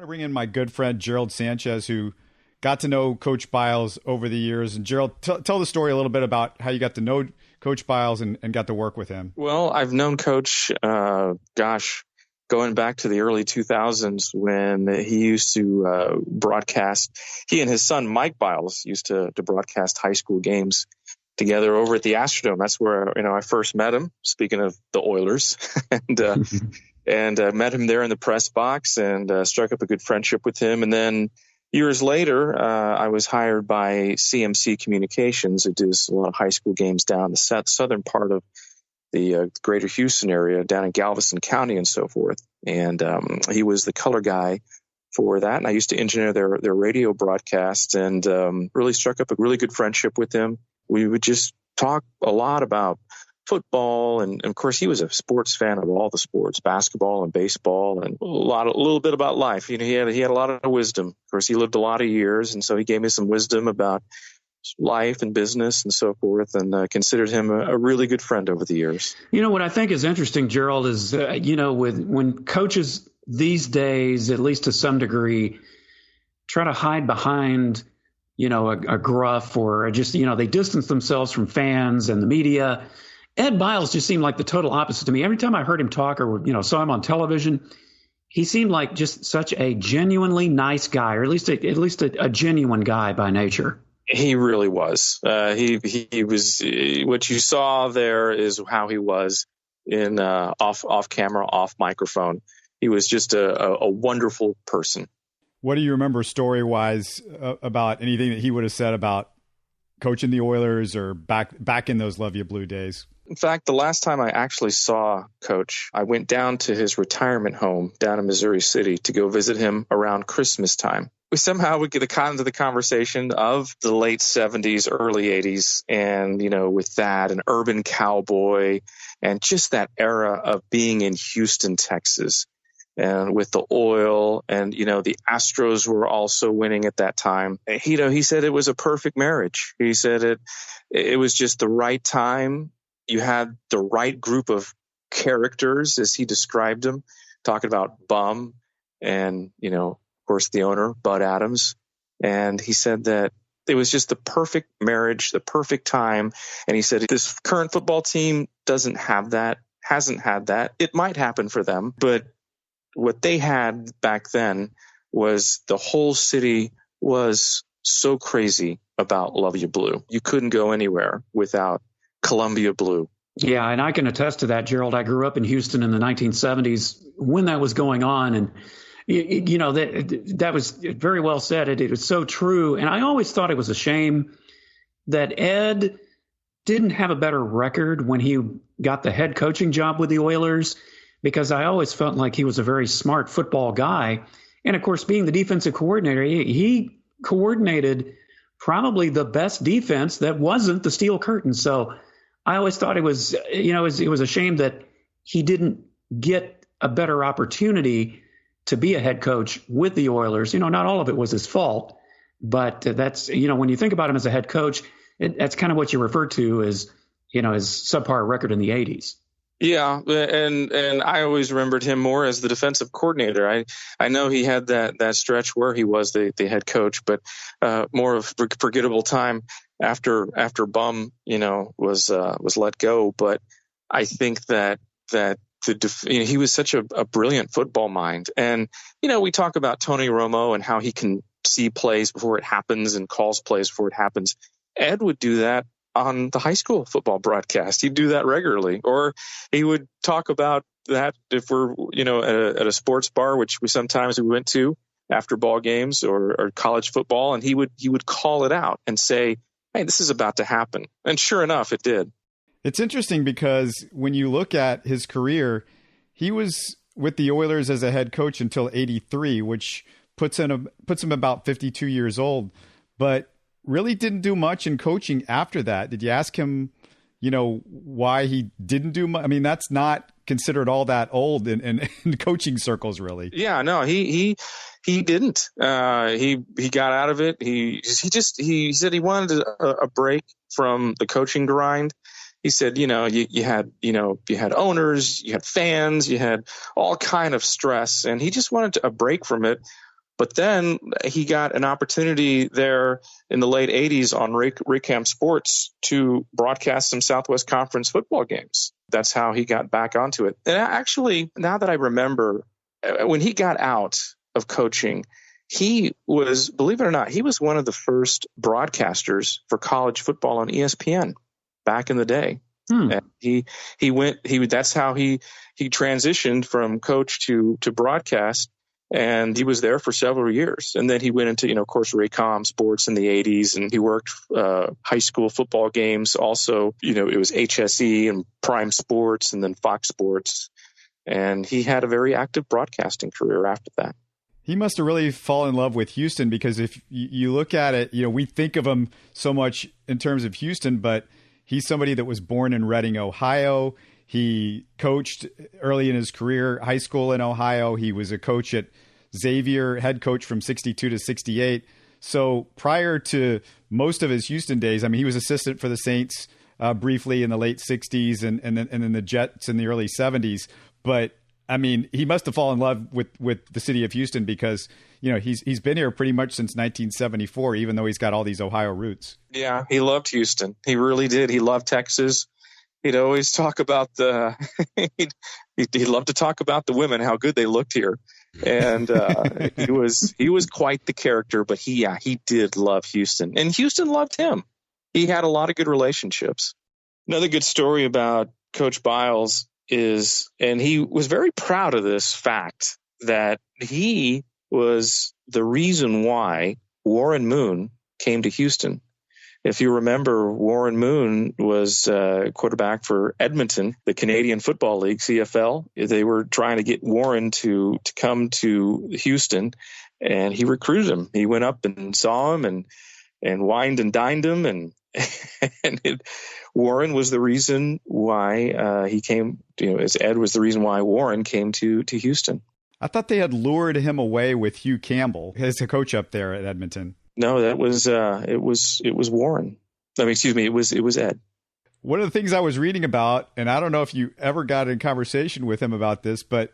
want to bring in my good friend, Gerald Sanchez, who got to know Coach Biles over the years. And Gerald, tell the story a little bit about how you got to know Coach Biles and got to work with him. Well, I've known Coach, going back to the early 2000s when he used to broadcast. He and his son, Mike Biles, used to broadcast high school games together over at the Astrodome. That's where, I first met him, speaking of the Oilers, and met him there in the press box and struck up a good friendship with him. And then years later, I was hired by CMC Communications. It does a lot of high school games down the southern part of the greater Houston area, down in Galveston County and so forth. And he was the color guy for that. And I used to engineer their radio broadcast and really struck up a really good friendship with him. We would just talk a lot about football. And of course, he was a sports fan of all the sports, basketball and baseball, and a little bit about life. He had a lot of wisdom. Of course, he lived a lot of years. And so he gave me some wisdom about life and business and so forth, and considered him a really good friend over the years. What I think is interesting, Gerald, is, when coaches these days, at least to some degree, try to hide behind, a gruff or just, they distance themselves from fans and the media. Ed Biles just seemed like the total opposite to me. Every time I heard him talk or, saw him on television, he seemed like just such a genuinely nice guy, or at least a genuine guy by nature. He really was. He was, what you saw there is how he was in off camera, off microphone. He was just a wonderful person. What do you remember story-wise about anything that he would have said about coaching the Oilers or back in those Love Ya Blue days? In fact, the last time I actually saw Coach, I went down to his retirement home down in Missouri City to go visit him around Christmas time. We somehow would get into the conversation of the late 70s, early 80s, and, with that, an urban cowboy, and just that era of being in Houston, Texas. And with the oil and, the Astros were also winning at that time. He said it was a perfect marriage. He said it was just the right time. You had the right group of characters, as he described them, talking about Bum and, of course, the owner, Bud Adams. And he said that it was just the perfect marriage, the perfect time. And he said, this current football team doesn't have that, hasn't had that. It might happen for them, but what they had back then was the whole city was so crazy about Love Ya Blue. You couldn't go anywhere without Columbia Blue. Yeah, and I can attest to that, Gerald. I grew up in Houston in the 1970s when that was going on. And, that was very well said. It was so true. And I always thought it was a shame that Ed didn't have a better record when he got the head coaching job with the Oilers, because I always felt like he was a very smart football guy. And, of course, being the defensive coordinator, he coordinated probably the best defense that wasn't the Steel Curtain. So I always thought it was, it was a shame that he didn't get a better opportunity to be a head coach with the Oilers. Not all of it was his fault, but that's, when you think about him as a head coach, that's kind of what you refer to as, his subpar record in the 80s. Yeah, and I always remembered him more as the defensive coordinator. I know he had that stretch where he was the head coach, but more of a forgettable time after Bum, was let go. But I think that he was such a brilliant football mind. And, we talk about Tony Romo and how he can see plays before it happens and calls plays before it happens. Ed would do that on the high school football broadcast. He'd do that regularly. Or he would talk about that if we're, at a sports bar, which we went to after ball games or college football, and he would call it out and say, hey, this is about to happen. And sure enough, it did. It's interesting because when you look at his career, he was with the Oilers as a head coach until 83, which puts him about 52 years old, but really didn't do much in coaching after that. Did you ask him, why he didn't do much? I mean, that's not considered all that old in coaching circles, really. Yeah, no, he didn't. He got out of it. He said he wanted a break from the coaching grind. He said, you had owners, you had fans, you had all kind of stress, and he just wanted a break from it But then he got an opportunity there in the late 80s on Raycam Sports to broadcast some Southwest Conference football games. That's how he got back onto it. And actually, now that I remember, when he got out of coaching, he was, believe it or not, he was one of the first broadcasters for college football on ESPN back in the day. And that's how he transitioned from coach to broadcast. And he was there for several years. And then he went into, of course, Raycom Sports in the 80s, and he worked high school football games. Also, it was HSE and Prime Sports and then Fox Sports. And he had a very active broadcasting career after that. He must have really fallen in love with Houston, because if you look at it, we think of him so much in terms of Houston, but he's somebody that was born in Reading, Ohio. He coached early in his career, high school in Ohio. He was a coach at Xavier, head coach from 62 to 68. So prior to most of his Houston days, he was assistant for the Saints briefly in the late 60s and then the Jets in the early 70s. But he must have fallen in love with the city of Houston, because he's been here pretty much since 1974, even though he's got all these Ohio roots. Yeah, he loved Houston. He really did. He loved Texas. He'd always talk about he'd love to talk about the women, how good they looked here. And he was quite the character, but he did love Houston, and Houston loved him. He had a lot of good relationships. Another good story about Coach Biles is, and he was very proud of this fact, that he was the reason why Warren Moon came to Houston. If you remember, Warren Moon was quarterback for Edmonton, the Canadian Football League, CFL. They were trying to get Warren to come to Houston, and he recruited him. He went up and saw him and wined and dined him, and Warren was the reason why he came. As Ed was the reason why Warren came to Houston. I thought they had lured him away with Hugh Campbell as a coach up there at Edmonton. No, that was it was Warren. It was Ed. One of the things I was reading about, and I don't know if you ever got in conversation with him about this, but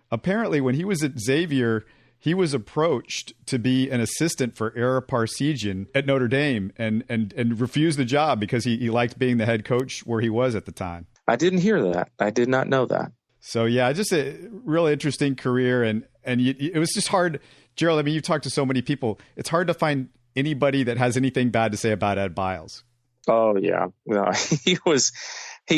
apparently when he was at Xavier, he was approached to be an assistant for Ara Parseghian at Notre Dame and refused the job because he liked being the head coach where he was at the time. I didn't hear that. I did not know that. So yeah, just a really interesting career, and it was just hard. Gerald, you've talked to so many people. It's hard to find anybody that has anything bad to say about Ed Biles. Oh yeah, no, he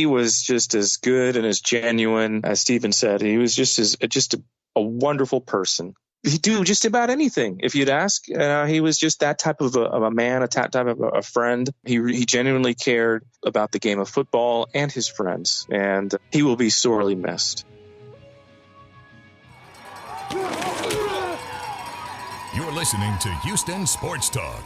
was just as good and as genuine as Stephen said. He was just a wonderful person. He'd do just about anything. If you'd ask, he was just that type of a man, a type of a friend. He genuinely cared about the game of football and his friends, and he will be sorely missed. You're listening to Houston Sports Talk.